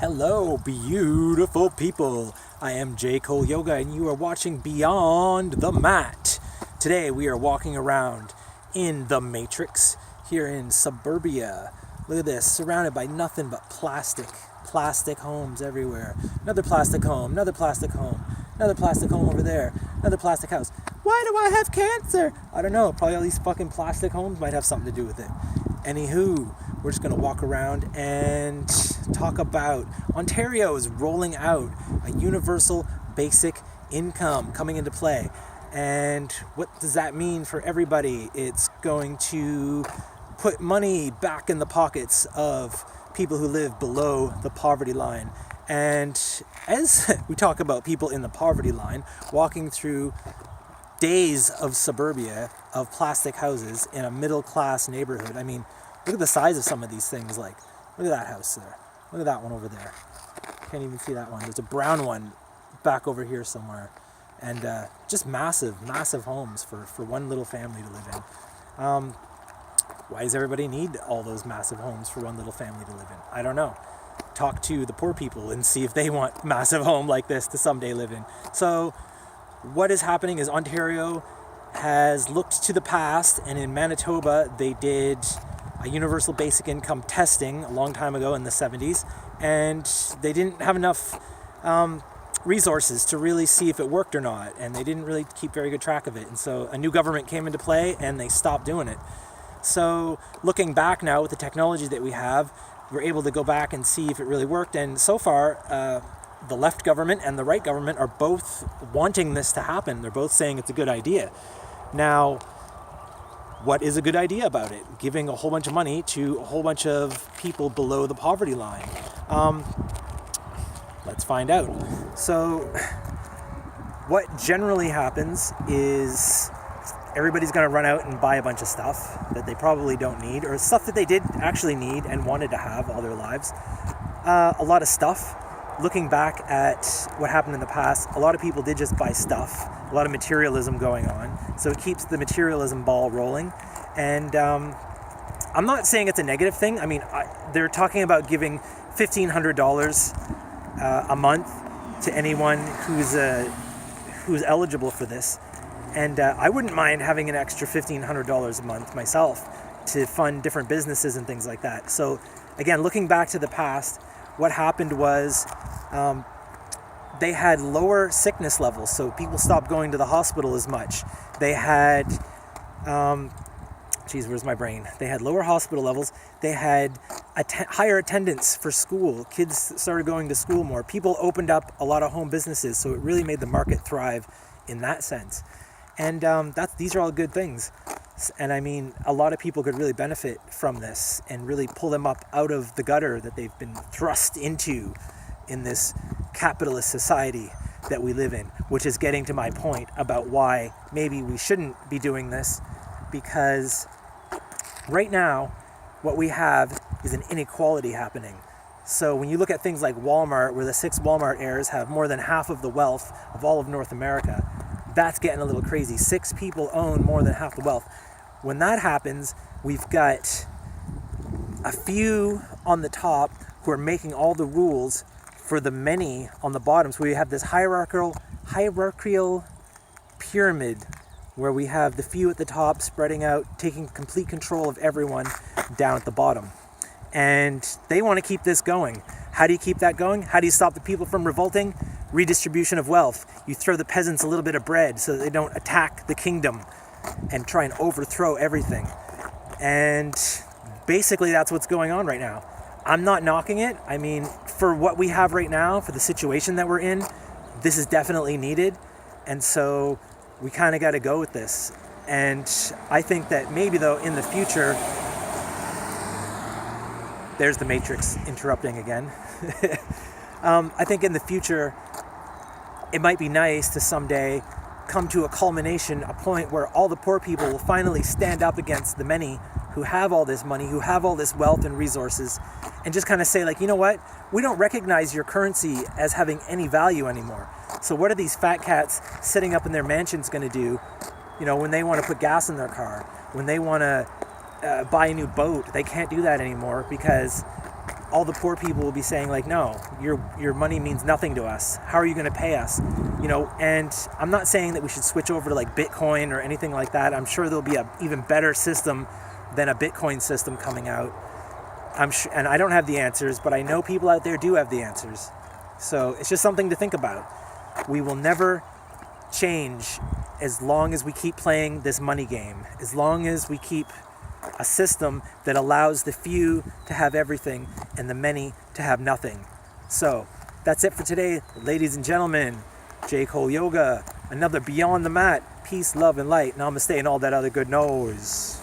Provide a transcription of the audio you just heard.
Hello, beautiful people. I am J. Cole Yoga, and you are watching Beyond the Mat. Today, we are walking around in the Matrix here in suburbia. Look at this, surrounded by nothing but plastic homes everywhere. Another plastic home, another plastic home, another plastic home over there, another plastic house. Why do I have cancer? I don't know. Probably all these fucking plastic homes might have something to do with it. Anywho, we're just going to walk around and talk about Ontario is rolling out a universal basic income coming into play. And what does that mean for everybody? It's going to put money back in the pockets of people who live below the poverty line. And as we talk about people in the poverty line, walking through days of suburbia, of plastic houses in a middle-class neighborhood. I mean, look at the size of some of these things. Like, look at that house there. Look at that one over there. Can't even see that one. There's a brown one back over here somewhere. And just massive homes for one little family to live in. Why does everybody need all those massive homes for one little family to live in? I don't know. Talk to the poor people and see if they want massive home like this to someday live in. So what is happening is Ontario has looked to the past, and in Manitoba they did a universal basic income testing a long time ago in the 70s, and they didn't have enough resources to really see if it worked or not, and they didn't really keep very good track of it. And so a new government came into play and they stopped doing it. So looking back now with the technology that we have, we're able to go back and see if it really worked. And so far, the left government and the right government are both wanting this to happen. They're both saying it's a good idea. Now, what is a good idea about it? Giving a whole bunch of money to a whole bunch of people below the poverty line. Let's find out. So, what generally happens is everybody's going to run out and buy a bunch of stuff that they probably don't need, or stuff that they did actually need and wanted to have all their lives. A lot of stuff. Looking back at what happened in the past, a lot of people did just buy stuff, a lot of materialism going on. So it keeps the materialism ball rolling. And I'm not saying it's a negative thing. I mean, they're talking about giving $1,500 a month to anyone who's eligible for this. And I wouldn't mind having an extra $1,500 a month myself to fund different businesses and things like that. So again, looking back to the past, what happened was they had lower sickness levels, so people stopped going to the hospital as much. They had, where's my brain? They had lower hospital levels. They had higher attendance for school. Kids started going to school more. People opened up a lot of home businesses, so it really made the market thrive in that sense. And these are all good things. And I mean, a lot of people could really benefit from this and really pull them up out of the gutter that they've been thrust into in this capitalist society that we live in, which is getting to my point about why maybe we shouldn't be doing this, because right now what we have is an inequality happening. So when you look at things like Walmart, where the 6 Walmart heirs have more than half of the wealth of all of North America, that's getting a little crazy. 6 people own more than half the wealth. When that happens, we've got a few on the top who are making all the rules for the many on the bottom. So we have this hierarchical pyramid where we have the few at the top spreading out, taking complete control of everyone down at the bottom. And they want to keep this going. How do you keep that going? How do you stop the people from revolting? Redistribution of wealth. You throw the peasants a little bit of bread so that they don't attack the kingdom and try and overthrow everything. And basically that's what's going on right now. I'm not knocking it. I mean, for what we have right now, for the situation that we're in, this is definitely needed. And so we kind of got to go with this. And I think that maybe though in the future, there's the Matrix interrupting again. I think in the future, it might be nice to someday come to a culmination, a point where all the poor people will finally stand up against the many who have all this money, who have all this wealth and resources, and just kind of say like, you know what, we don't recognize your currency as having any value anymore. So what are these fat cats sitting up in their mansions going to do, you know, when they want to put gas in their car, when they want to buy a new boat? They can't do that anymore because all the poor people will be saying like, no, your money means nothing to us. How are you going to pay us? And I'm not saying that we should switch over to like Bitcoin or anything like that. I'm sure there'll be an even better system than a Bitcoin system coming out. And I don't have the answers, but I know people out there do have the answers. So it's just something to think about. We will never change as long as we keep playing this money game, as long as we keep a system that allows the few to have everything and the many to have nothing. So that's it for today, ladies and gentlemen. J. Cole Yoga, another Beyond the Mat. Peace, love, and light. Namaste, and all that other good noise.